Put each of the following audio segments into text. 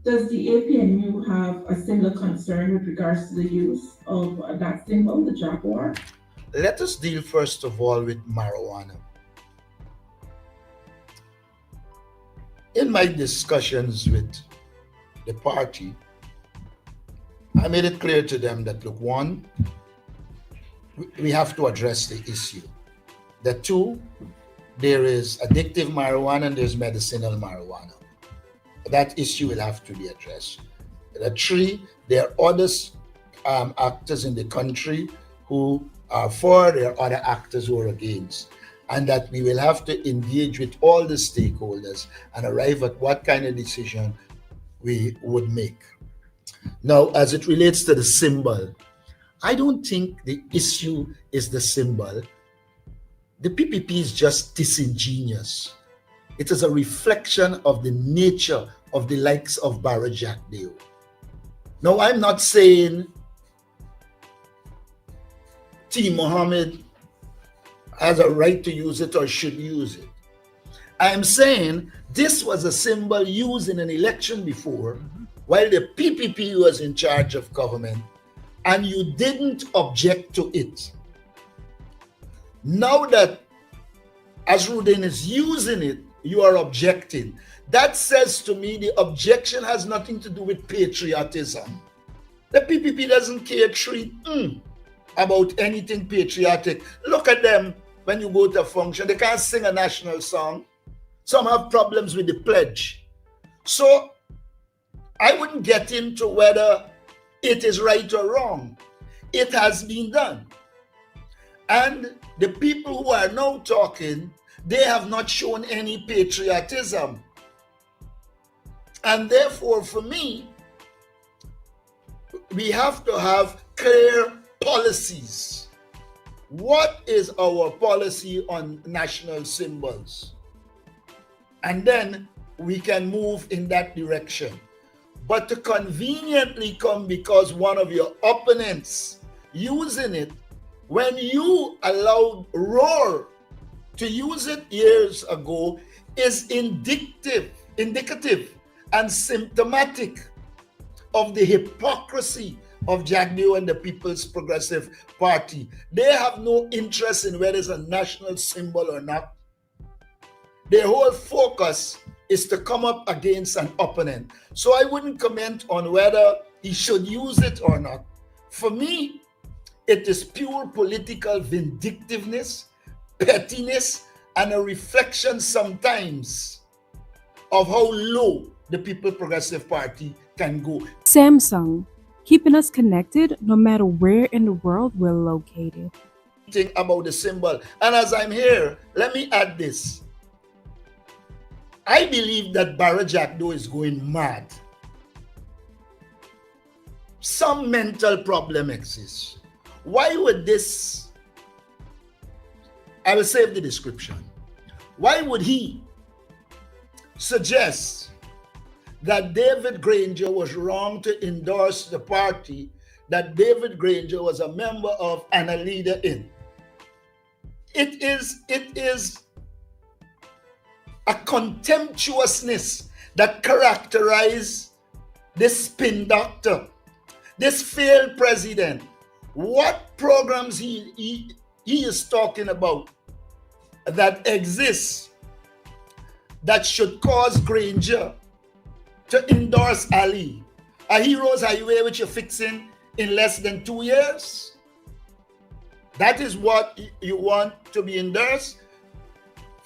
Does the A.P.N.U have a similar concern with regards to the use of that symbol, the jaguar? Let us deal first of all with marijuana. In my discussions with the party, I made it clear to them that, look, one, we have to address the issue. That two, there is addictive marijuana and there's medicinal marijuana. That issue will have to be addressed. That three, there are other actors in the country who are for, there are other actors who are against. And that we will have to engage with all the stakeholders and arrive at what kind of decision we would make. Now, as it relates to the symbol, I don't think the issue is the symbol. The P.P.P is just disingenuous. It is a reflection of the nature of the likes of Jagdeo. Now, I'm not saying T. Mohamed has a right to use it or should use it. I'm saying this was a symbol used in an election before while the P.P.P was in charge of government, and you didn't object to it. Now that Azruddin is using it, you are objecting. That says to me the objection has nothing to do with patriotism. The P.P.P doesn't care about anything patriotic. Look at them when you go to a function. They can't sing a national song. Some have problems with the pledge. So I wouldn't get into whether it is right or wrong. It has been done. And the people who are now talking, they have not shown any patriotism. And therefore, for me, we have to have clear policies. What is our policy on national symbols? And then we can move in that direction. But to conveniently come because one of your opponents using it, when you allowed Roar to use it years ago, is indicative and symptomatic of the hypocrisy of Jagdeo and the People's Progressive Party. They have no interest in whether it's a national symbol or not. Their whole focus is to come up against an opponent. So I wouldn't comment on whether he should use it or not. For me, it is pure political vindictiveness, pettiness, and a reflection sometimes of how low the People Progressive Party can go. Samsung, keeping us connected no matter where in the world we're located. Think about the symbol. And as I'm here, let me add this. I believe that Jagdeo is going mad. Some mental problem exists. Why would this, I will save the description. Why would he suggest that David Granger was wrong to endorse the party that David Granger was a member of and a leader in? It is a contemptuousness that characterizes this spin doctor, this failed president. What programs he is talking about that exists that should cause Granger to endorse Ali? A Heroes Highway which you're fixing in less than 2 years? That is what you want to be endorsed?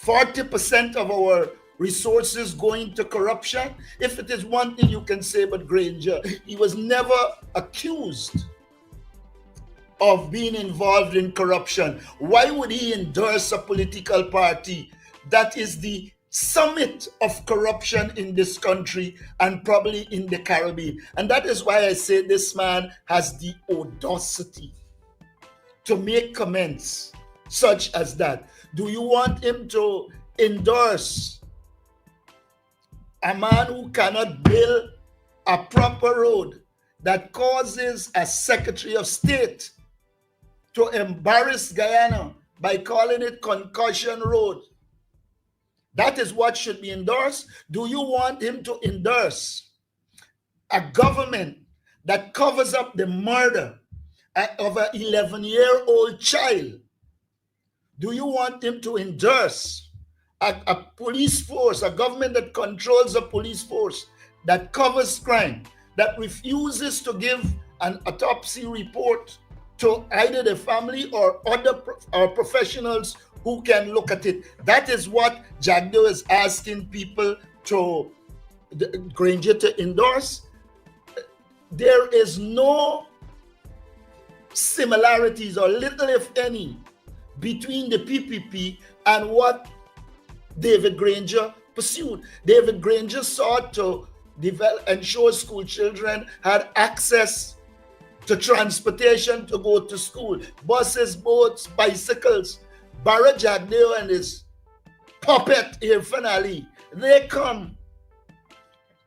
40% of our resources going to corruption? If it is one thing you can say about Granger, he was never accused of being involved in corruption. Why would he endorse a political party that is the summit of corruption in this country and probably in the Caribbean? And that is why I say this man has the audacity to make comments such as that. Do you want him to endorse a man who cannot build a proper road that causes a Secretary of State to embarrass Guyana by calling it Concussion Road? That is what should be endorsed. Do you want him to endorse a government that covers up the murder of an 11-year-old child? Do you want him to endorse a police force, a government that controls a police force, that covers crime, that refuses to give an autopsy report to either the family or other professionals who can look at it? That is what Jagdeo is asking people to, Granger, to endorse. There is no similarities, or little if any, between the P.P.P. and what David Granger pursued. David Granger sought to ensure school children had access to transportation to go to school, buses, boats, bicycles. Barra Jagdeo and his puppet here, finally, they come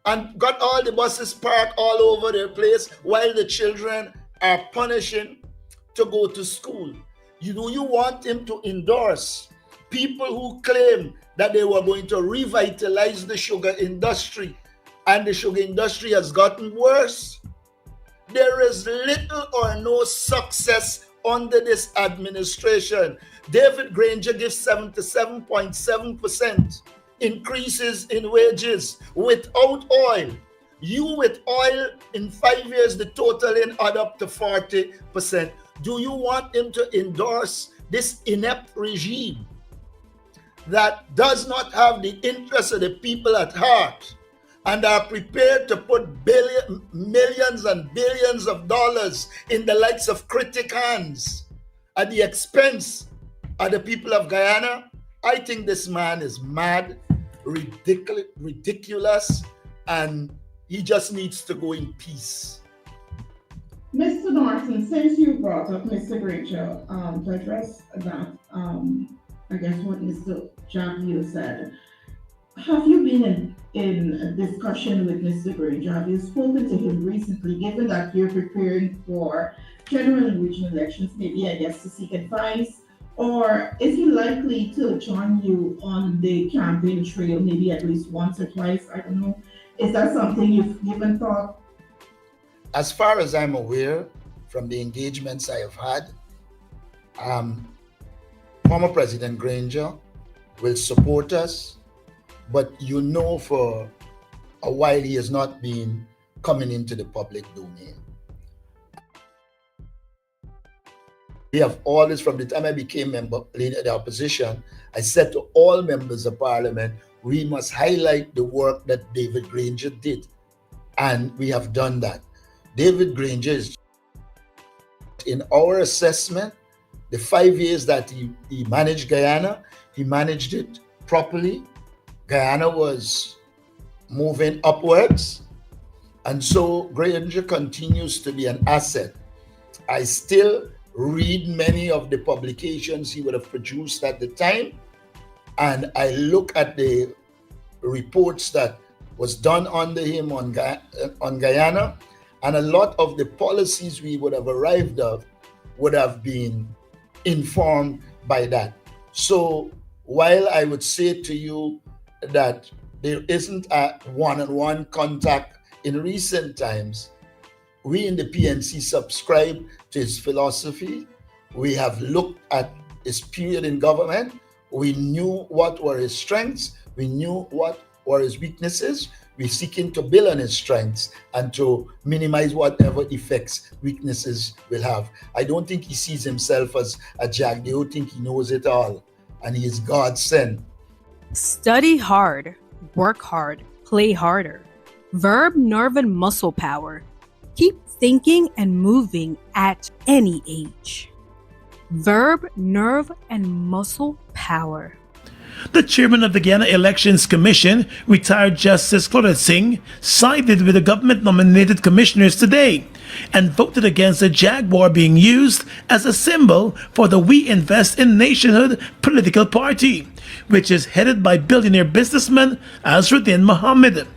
and got all the buses parked all over their place while the children are punishing to go to school. Do you want him to endorse people who claim that they were going to revitalize the sugar industry, and the sugar industry has gotten worse? There is little or no success under this administration. David Granger gives 77.7% increases in wages without oil. You with oil, in 5 years, the total add up to 40%. Do you want him to endorse this inept regime that does not have the interests of the people at heart and are prepared to put millions and billions of dollars in the likes of CRITIC hands at the expense of the people of Guyana? I think this man is mad, ridiculous, and he just needs to go in peace. Mr. Norton, since you brought up Mr. Granger, to address that, I guess what Mr. Jagdeo said, have you been in a discussion with Mr. Granger? Have you spoken to him recently, given that you're preparing for general and regional elections, maybe, I guess, to seek advice? Or is he likely to join you on the campaign trail, maybe at least once or twice? I don't know. Is that something you've given thought? As far as I'm aware, from the engagements I have had, former President Granger will support us, but for a while he has not been coming into the public domain. We have always, from the time I became leader of the opposition, I said to all members of parliament, we must highlight the work that David Granger did. And we have done that. David Granger is, in our assessment, the 5 years that he managed Guyana, he managed it properly. Guyana was moving upwards. And so Granger continues to be an asset. I still read many of the publications he would have produced at the time, and I look at the reports that was done under him on Guyana, and a lot of the policies we would have arrived at would have been informed by that. So while I would say to you that there isn't a one-on-one contact in recent times, we in the PNC subscribe to his philosophy. We have looked at his period in government. We knew what were his strengths. We knew what were his weaknesses. We're seeking to build on his strengths and to minimize whatever effects weaknesses will have. I don't think he sees himself as a Jagdeo. I think he knows it all, and he is God sent. Study hard, work hard, play harder. Verb, nerve, and muscle power. Keep thinking and moving at any age. Verb, nerve, and muscle power. The chairman of the Guyana Elections Commission, retired Justice Claudette Singh, sided with the government-nominated commissioners today and voted against the Jaguar being used as a symbol for the We Invest in Nationhood political party, which is headed by billionaire businessman Azruddin Mohamed.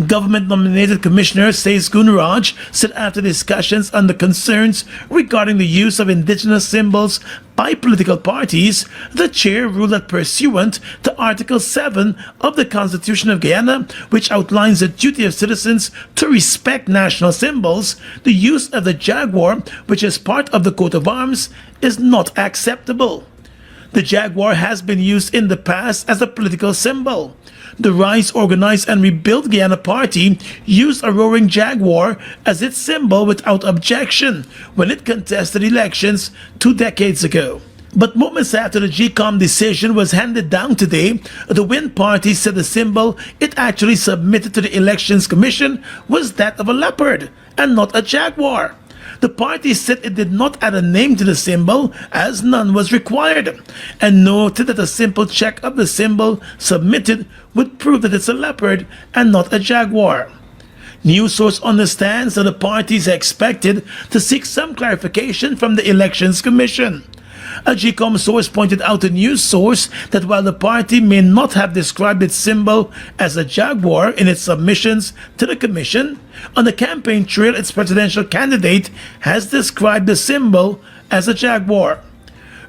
Government-nominated Commissioner Says Gunraj said after discussions on the concerns regarding the use of indigenous symbols by political parties, the chair ruled that pursuant to Article 7 of the Constitution of Guyana, which outlines the duty of citizens to respect national symbols, the use of the jaguar, which is part of the coat of arms, is not acceptable. The jaguar has been used in the past as a political symbol. The Rise, Organize and Rebuild Guyana party used a roaring jaguar as its symbol without objection when it contested elections 2 decades ago. But moments after the GECOM decision was handed down today, the Win party said the symbol it actually submitted to the Elections Commission was that of a leopard and not a jaguar. The party said it did not add a name to the symbol as none was required, and noted that a simple check of the symbol submitted would prove that it's a leopard and not a jaguar. NewSource understands that the parties are expected to seek some clarification from the Elections Commission. A GECOM source pointed out to NewSource that while the party may not have described its symbol as a jaguar in its submissions to the commission, on the campaign trail its presidential candidate has described the symbol as a jaguar.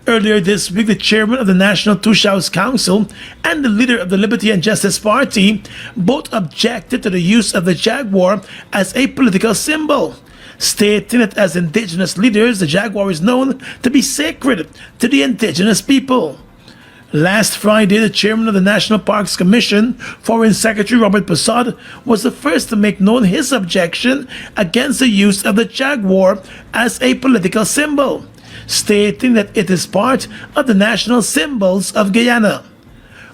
Earlier this week, the chairman of the National Two-Shows Council and the leader of the Liberty and Justice Party both objected to the use of the jaguar as a political symbol, stating that as indigenous leaders, the jaguar is known to be sacred to the indigenous people. Last Friday, the chairman of the National Parks Commission, Foreign Secretary Robert Prasad, was the first to make known his objection against the use of the jaguar as a political symbol, stating that it is part of the national symbols of Guyana.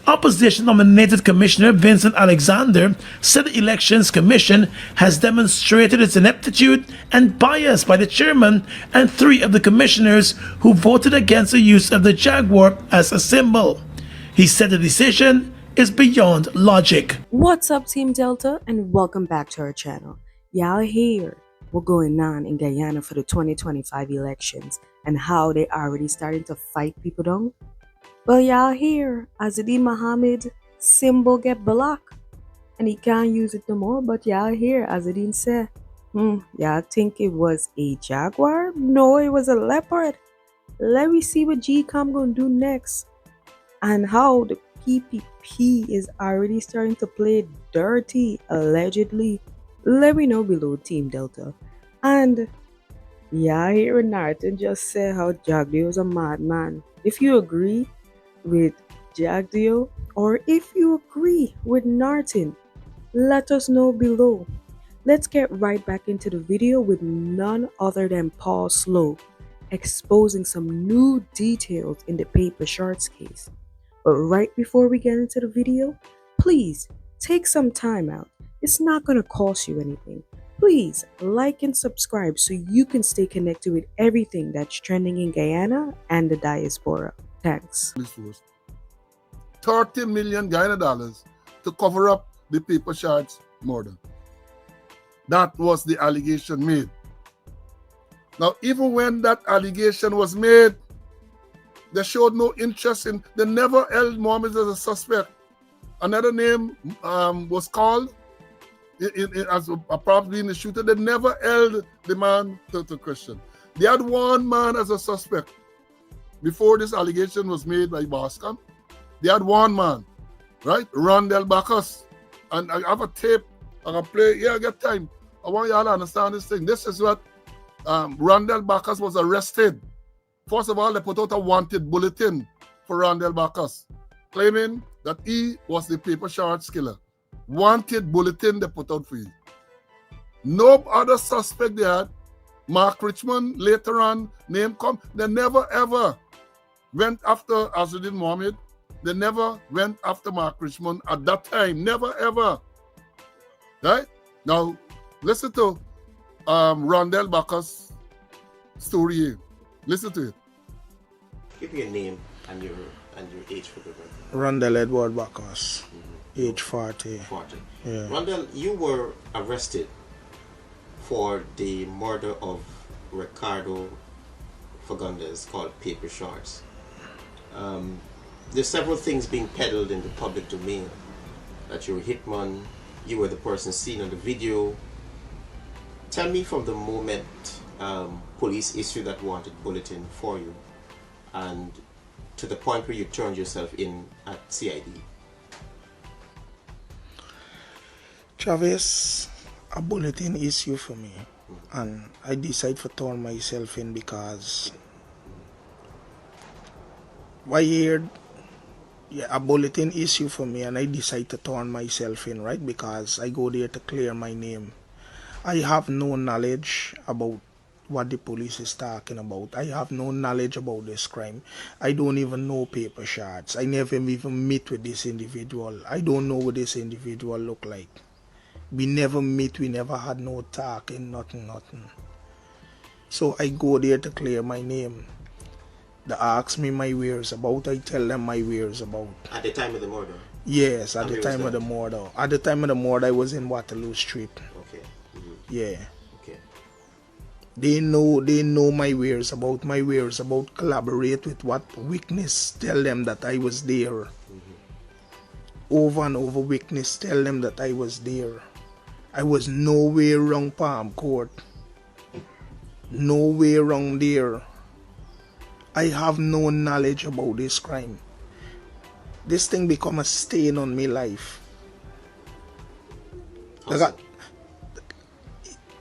Opposition-nominated Commissioner Vincent Alexander said the Elections Commission has demonstrated its ineptitude and bias by the chairman and 3 of the commissioners who voted against the use of the jaguar as a symbol. He said the decision is beyond logic. What's up, Team Delta, and welcome back to our channel. Y'all hear what's going on in Guyana for the 2025 elections and how they already starting to fight people down? Well, y'all hear Azadine Mohamed symbol get blocked and he can't use it no more, but y'all hear Azadine say, y'all think it was a jaguar? No, it was a leopard. Let me see what GECOM gonna do next and how the P.P.P is already starting to play dirty, allegedly. Let me know below, Team Delta. And y'all hear Narton just say how Jagdeo is a madman. If you agree with Jagdeo or if you agree with Narton, let us know below. Let's get right back into the video with none other than Paul Slow exposing some new details in the paper shorts case. But right before we get into the video, please take some time out. It's not going to cost you anything. Please like and subscribe so you can stay connected with everything that's trending in Guyana and the diaspora. Thanks. $30 million Guyana dollars to cover up the paper shards murder. That was the allegation made. Now, even when that allegation was made, they showed no interest in, they never held Mohamed as a suspect. Another name was called as probably in the shooter. They never held the man to question. They had one man as a suspect. Before this allegation was made by Boscom, they had one man, right? Rondell Bacchus. And I have a tape. I can play. Yeah, I get time. I want y'all to understand this thing. This is what Rondell Bacchus was arrested. First of all, they put out a wanted bulletin for Rondell Bacchus, claiming that he was the paper shards killer. Wanted bulletin they put out for you. No other suspect they had. Mark Richmond later on, name come. They never ever went after Azadine Mohamed. They never went after Mark Richmond at that time. Never ever. Right? Now, listen to Rondell Bacchus' story here. Listen to it. Give me your name and your age for the record. Rondell Edward Bacchus, age 40. 40. Yeah. Rondell, you were arrested for the murder of Ricardo Fagundes called Paper Shards. There's several things being peddled in the public domain, that you're a hitman, you were the person seen on the video. Tell me from the moment police issued that wanted bulletin for you and to the point where you turned yourself in at CID. Travis, a bulletin issue for me, and I decide to turn myself in because I heard a bulletin issue for me, and I decide to turn myself in, right? Because I go there to clear my name. I have no knowledge about what the police is talking about. I have no knowledge about this crime. I don't even know paper shots. I never even meet with this individual. I don't know what this individual look like. We never meet, we never had no talking, nothing. So I go there to clear my name. They ask me my whereabouts, I tell them my whereabouts. At the time of the murder? Yes, at the time of the murder. At the time of the murder, I was in Waterloo Street. Okay. Yeah. Okay. They know my whereabouts. My whereabouts collaborate with what witness tell them that I was there. Over and over, witness tell them that I was there. I was nowhere wrong Palm Court. Nowhere wrong there. I have no knowledge about this crime. This thing become a stain on my life. Awesome.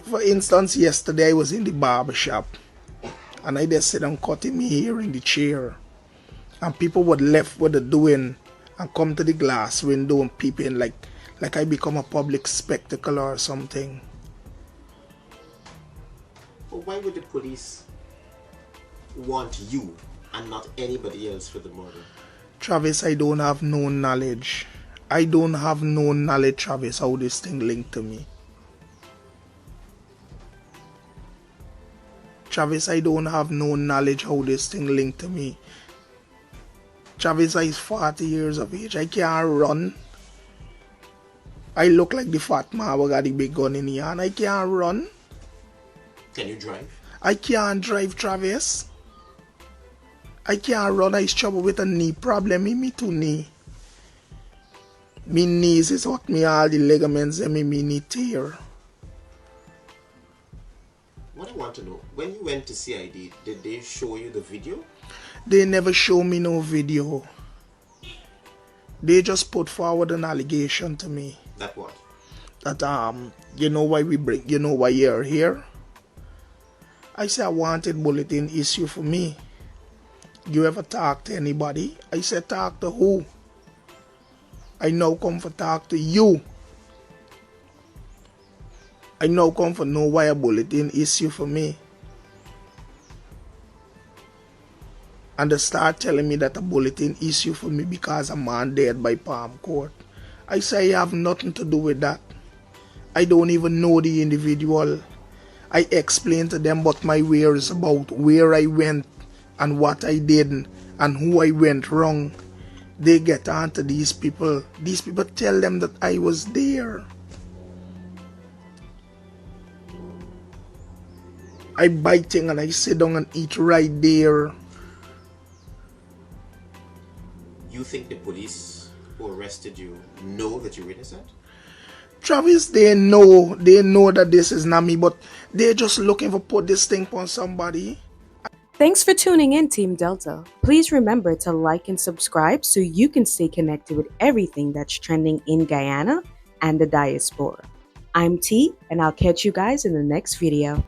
For instance, yesterday I was in the barber shop and I just sit and cutting me hair in the chair, and people would left what they're doing and come to the glass window and peep in like I become a public spectacle or something. But why would the police want you and not anybody else for the murder? Travis, I don't have no knowledge. I don't have no knowledge, Travis, how this thing linked to me. Travis, I don't have no knowledge how this thing linked to me. Travis, I is 40 years of age. I can't run. I look like the fat man who got the big gun in the hand. I can't run. Can you drive? I can't drive, Travis. I can't run. I struggle with a knee problem in me two knee. Me knees is hurt me, all the ligaments and me knee tear. What I want to know, when you went to CID, did they show you the video? They never show me no video. They just put forward an allegation to me. That what? That you know why you're here? I say I wanted bulletin issue for me. You ever talk to anybody? I said talk to who? I now come for talk to you. I now come for know why a bulletin issue for me. And they start telling me that a bulletin issue for me because a man dead by Palm Court. I say I have nothing to do with that. I don't even know the individual. I explained to them what my wares about, where I went and what I did and who I went wrong. They get on to these people. These people tell them that I was there. I buy things and I sit down and eat right there. You think the police who arrested you know that you're innocent? Travis, they know that this is not me, but they're just looking for put this thing on somebody. Thanks for tuning in, Team Delta. Please remember to like and subscribe so you can stay connected with everything that's trending in Guyana and the diaspora. I'm T, and I'll catch you guys in the next video.